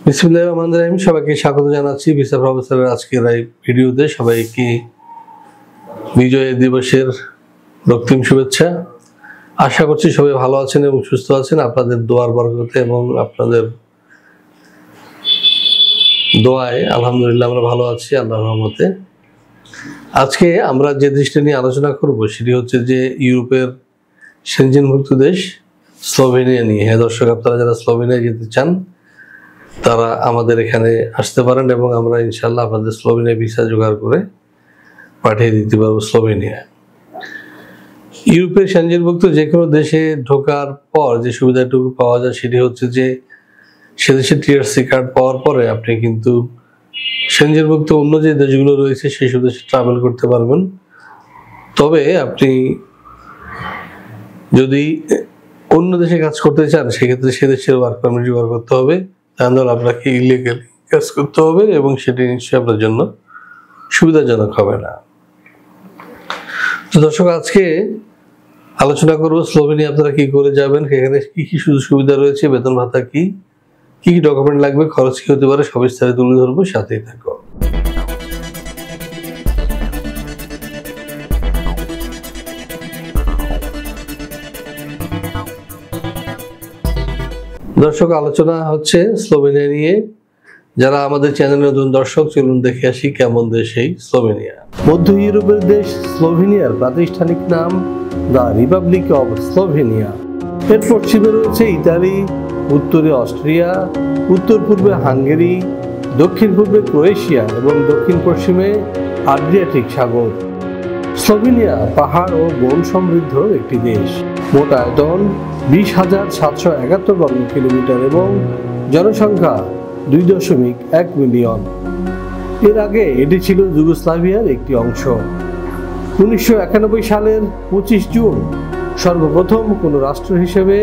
বিসমিল্লাহির রহমানির রহিম। সবাইকে স্বাগত জানাচ্ছি ভিসা প্রফেসরের আজকের এই ভিডিওতে। সবাইকে বিজয় দিবসের রক্তিম শুভেচ্ছা। আশা করছি সবাই ভালো আছেন এবং সুস্থ আছেন আপনাদের দোয়ার বরকতে এবং আপনাদের দোয়ায় আলহামদুলিল্লাহ আমরা ভালো আছি আল্লাহর রহমতে। আজকে আমরা যে দেশটি নিয়ে আলোচনা করব সেটি হচ্ছে যে ইউরোপের সেনজেনভুক্ত দেশ স্লোভেনিয়া নিয়ে। হ্যাঁ দর্শক, আপনারা যারা স্লোভেনিয়া যেতে চান তারা আমাদের এখানে আসতে পারেন এবং আমরা ইনশাল্লাহ আপনাদের স্লোভেনিয়া ভিসা জোগাড় করে পাঠিয়ে দিতে পারবো স্লোভেনিয়া। ইউরোপের সেনজেনভুক্ত যে কোনো দেশে ঢোকার পর যে সুবিধাটুকু পাওয়া যায় সেটি হচ্ছে যে সে দেশে টিআরসি কার্ড পাওয়ার পরে আপনি কিন্তু সেনজেনভুক্ত অন্য যে দেশগুলো রয়েছে সেই সব দেশে ট্রাভেল করতে পারবেন। তবে আপনি যদি অন্য দেশে কাজ করতে চান সেক্ষেত্রে সে দেশের ওয়ার্ক পারমিট জোগাড় করতে হবে, তাহলে আপনাকে ইলিগালি কাজ করতে হবে এবং সেটি নিশ্চয়ই আপনার জন্য সুবিধাজনক হবে না। তো দর্শক, আজকে আলোচনা করবো স্লোভেনিয়া আপনারা কি করে যাবেন, এখানে কি কি সুযোগ সুবিধা রয়েছে, বেতন ভাতা কি কি ডকুমেন্ট লাগবে, খরচ কি হতে পারে, সব বিস্তারিত তুলে ধরবো, সাথেই থাকো। দর্শক, আলোচনা হচ্ছে স্লোভেনিয়া নিয়ে। যারা আমাদের চ্যানেলে নতুন দর্শক, চলুন দেখে আসি কেমন দেশ এই স্লোভেনিয়া। মধ্য ইউরোপের দেশ স্লোভেনিয়ার প্রাতিষ্ঠানিক নাম দ্য রিপাবলিক অব স্লোভেনিয়া। এর পশ্চিমে রয়েছে ইতালি, উত্তরে অস্ট্রিয়া, উত্তর পূর্বে হাঙ্গেরি, দক্ষিণ পূর্বে ক্রোয়েশিয়া এবং দক্ষিণ পশ্চিমে আড্রিয়াটিক সাগর। স্লোভেনিয়া পাহাড় ও বন সমৃদ্ধ একটি দেশ। মোট আয়তন 20,771 বর্গ কিলোমিটার এবং জনসংখ্যা 2.1 মিলিয়ন। এর আগে এটি ছিল যুগোস্লাভিয়ার একটি অংশ। 1991 সালের 25 জুন সর্বপ্রথম কোনো রাষ্ট্র হিসেবে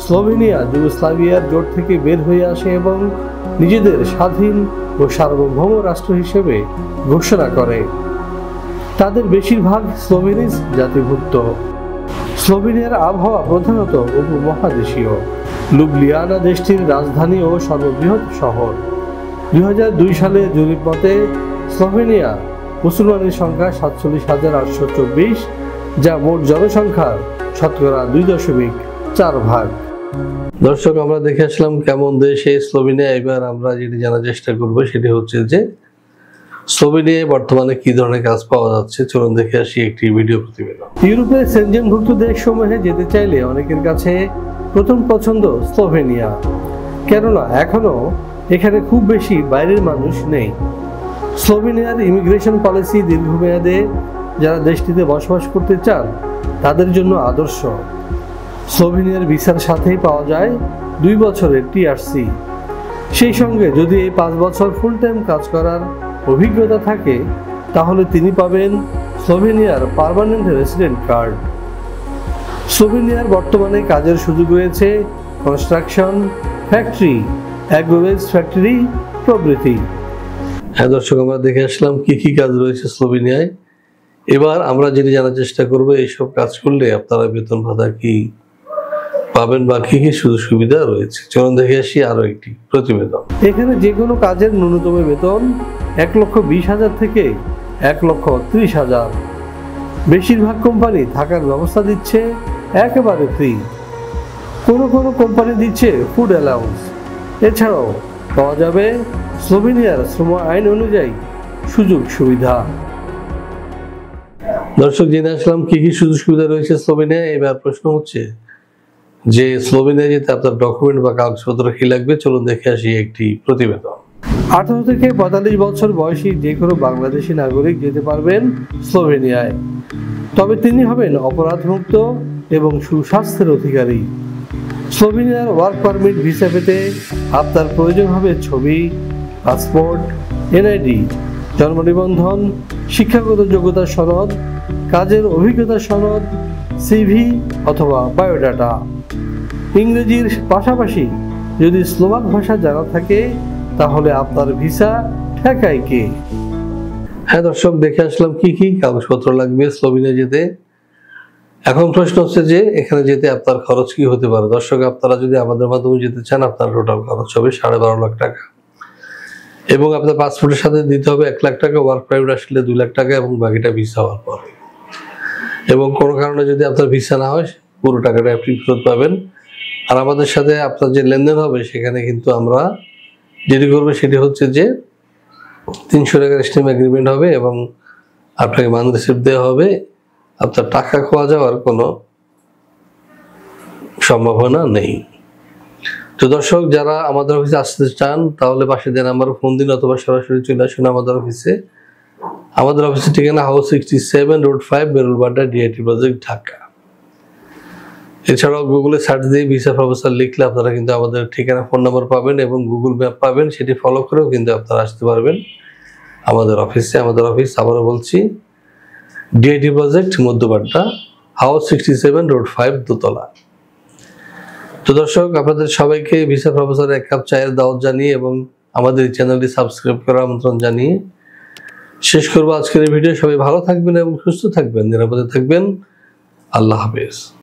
স্লোভেনিয়া যুগোস্লাভিয়ার জোট থেকে বের হয়ে আসে এবং নিজেদের স্বাধীন ও সার্বভৌম রাষ্ট্র হিসেবে ঘোষণা করে। তাদের বেশিরভাগ স্লোভেনিজ জাতিভুক্ত। স্লোভেনিয়ার আবহাওয়া প্রধানত উপমহাদেশীয়। লুবলিয়ানা দেশটির রাজধানী ও সর্ববৃহৎ শহর। 2002 সালে জরিপ মতে স্লোভেনিয়া মুসলমানের সংখ্যা 47,824, যা মোট জনসংখ্যার শতকরা 2.4 ভাগ। দর্শক, আমরা দেখে আসলাম কেমন দেশ এই স্লোভেনিয়া। এবার আমরা যেটি জানার চেষ্টা করবো সেটি হচ্ছে যে স্লোভেনিয়ায় বর্তমানে কি ধরনের কাজ পাওয়া যাচ্ছে। চলুন দেখে আসি একটি ভিডিও প্রতিবেদন। ইউরোপের সেনজেনভুক্ত দেশসমূহে যেতে চাইলে অনেকের কাছে প্রথম পছন্দ স্লোভেনিয়া, কেননা এখনো এখানে খুব বেশি বাইরের মানুষ নেই। স্লোভেনিয়ার ইমিগ্রেশন পলিসি দীর্ঘমেয়াদে যারা দেশটিতে বসবাস করতে চান তাদের জন্য আদর্শ। স্লোভেনিয়ার ভিসার সাথেই পাওয়া যায় 2 বছরের টিআরসি। সেই সঙ্গে যদি এই 5 বছর ফুল টাইম কাজ করার অভিজ্ঞতা থাকে তাহলে তিনি পাবেন স্লোভেনিয়ার পার্মানেন্ট রেসিডেন্ট কার্ড। স্লোভেনিয়ার বর্তমানে কাজের সুযোগ রয়েছে কনস্ট্রাকশন, ফ্যাক্টরি, অ্যাগ্রোওয়েজ ফ্যাক্টরি প্রভৃতি। হ্যাঁ দর্শক, আমরা দেখে আসলাম কি কি কাজ রয়েছে স্লোভেনিয়ায়। এবার আমরা যেটি জানার চেষ্টা করবো এইসব কাজ করলে আপনারা বেতন ভাতা কি পাবেন বা কি কি সুযোগ সুবিধা রয়েছে। চলুন দেখে আসি আরো একটি প্রতিবেদন। এখানে যে কোনো কাজের ন্যূনতম বেতন 1,20,000 থেকে 1,30,000। বেশিরভাগ কোম্পানি থাকার ব্যবস্থা দিচ্ছে একেবারে ফ্রি। কোনো কোনো কোম্পানি দিচ্ছে ফুড অ্যালাউন্স। এছাড়াও পাওয়া যাবে স্লোভেনিয়ার শ্রম আইন অনুযায়ী সুযোগ সুবিধা। দর্শক, জেনে আসলাম কি কি সুযোগ সুবিধা রয়েছে স্লোভেনিয়ায়। এবার প্রশ্ন হচ্ছে যে স্লোভেনিয়া যেতে আপনার ডকুমেন্ট বা কাগজপত্র কি লাগবে। চলুন দেখে আসি একটি প্রতিবেদন। 18 থেকে 45 বছর বয়সী যে কোনো বাংলাদেশি নাগরিক যেতে পারবেন স্লোভেনিয়ায়, তবে তিনি হবেন অপরাধমুক্ত এবং সুস্বাস্থ্যের অধিকারী। স্লোভেনিয়ার ওয়ার্ক পারমিট ভিসা পেতে আপনার প্রয়োজন হবে ছবি, পাসপোর্ট, এনআইডি, জন্ম নিবন্ধন, শিক্ষাগত যোগ্যতা সনদ, কাজের অভিজ্ঞতা সনদ, সিভি অথবা বায়োডাটা। ইংরেজির পাশাপাশি যদি স্লোভাক ভাষা জানা থাকে তাহলে আপনার ভিসা ঠেকায় কে। হ্যাঁ দর্শক, দেখে আসলাম কি কি কাগজপত্র লাগবে স্লোভেনিয়া যেতে। এখন প্রশ্ন হচ্ছে যে এখানে যেতে আপনার খরচ কি হতে পারে। দর্শক, আপনারা যদি আমাদের মাধ্যমে যেতে চান আপনার টোটাল খরচ হবে 12.5 লাখ টাকা। এবং আপনার পাসপোর্টের সাথে দিতে হবে 1 লাখ টাকা, ওয়ার্ক পারমিট আসলে 2 লাখ টাকা এবং বাকিটা ভিসা হওয়ার পর। এবং কোনো কারণে যদি আপনার ভিসা না হয় পুরো টাকাটা আপনি ফেরত পাবেন। আর আমাদের সাথে আপনার যে লেনদেন হবে সেখানে কিন্তু আমরা যেটি করবো সেটি হচ্ছে যে 300 টাকার স্ট্যাম্প এগ্রিমেন্ট হবে এবং আপনাকে মানি রিসিপ্ট দেওয়া হবে। আপনার টাকা খোয়া যাওয়ার কোনো সম্ভাবনা নেই। তো দর্শক, যারা আমাদের অফিসে আসতে চান তাহলে পাশে দেন নাম্বারে ফোন দিন অথবা সরাসরি চলে আসুন আমাদের অফিসে। আমাদের অফিসের ঠিকানা হাউস 67 রোড 5 বেরুলবাড্ডা ডিআইটি প্রজেক্ট ঢাকা। এছাড়াও গুগলে সার্চ দিয়ে ভিসা প্রপোজাল লিখলে আপনারা কিন্তু আমাদের ঠিকানা ফোন নাম্বার পাবেন এবং গুগল ম্যাপ পাবেন, সেটি ফলো করেও কিন্তু আপনারা আসতে পারবেন আমাদের অফিসে। আমাদের অফিস আবারও বলছি DIT project Madhya Badda house 67 road 5 দোতলা। তো দর্শক, আপনাদের সবাইকে ভিসা প্রপোজালের 1 কাপ চায়ের দাওয়াত জানিয়ে এবং আমাদের চ্যানেলটি সাবস্ক্রাইব করার আমন্ত্রণ জানিয়ে শেষ করবো আজকের এই ভিডিও। সবাই ভালো থাকবেন এবং সুস্থ থাকবেন, নিরাপদে থাকবেন। আল্লাহ হাফেজ।